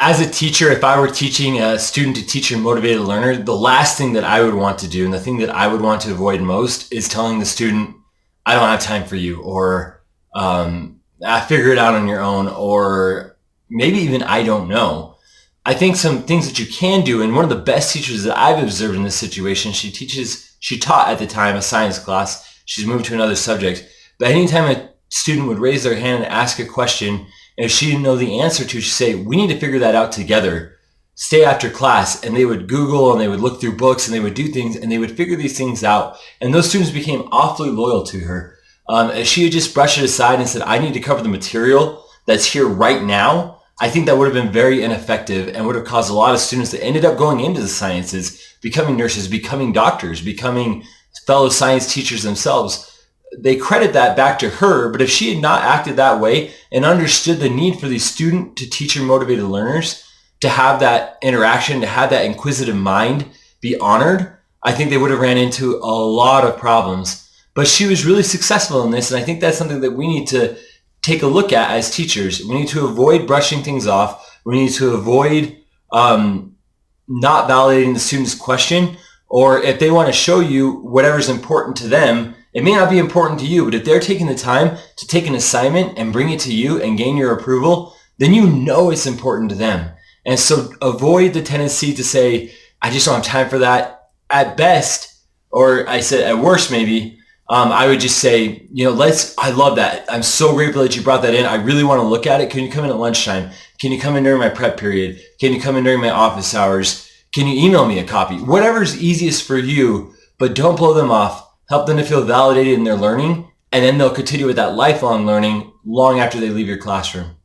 As a teacher, if I were teaching a student to teach a motivated learner, the last thing that I would want to do and the thing that I would want to avoid most is telling the student, I don't have time for you, or figure it out on your own, or maybe even I don't know. I think some things that you can do, and one of the best teachers that I've observed in this situation, she taught at the time a science class. She's moved to another subject. But anytime a student would raise their hand and ask a question, and if she didn't know the answer to, she'd say, we need to figure that out together. Stay after class. And they would Google and they would look through books and they would do things and they would figure these things out. And those students became awfully loyal to her. If she had just brushed it aside and said, I need to cover the material that's here right now, I think that would have been very ineffective and would have caused a lot of students that ended up going into the sciences, becoming nurses, becoming doctors, becoming fellow science teachers themselves. They credit that back to her, but if she had not acted that way and understood the need for these student to teacher motivated learners to have that interaction, to have that inquisitive mind be honored, I think they would have ran into a lot of problems. But she was really successful in this, and I think that's something that we need to take a look at as teachers. We need to avoid brushing things off. We need to avoid not validating the student's question, or if they want to show you whatever's important to them, it may not be important to you, but if they're taking the time to take an assignment and bring it to you and gain your approval, then you know it's important to them. And so avoid the tendency to say, I just don't have time for that. At best, or I said at worst maybe, I would just say, I love that. I'm so grateful that you brought that in. I really want to look at it. Can you come in at lunchtime? Can you come in during my prep period? Can you come in during my office hours? Can you email me a copy? Whatever's easiest for you, but don't blow them off. Help them to feel validated in their learning, and then they'll continue with that lifelong learning long after they leave your classroom.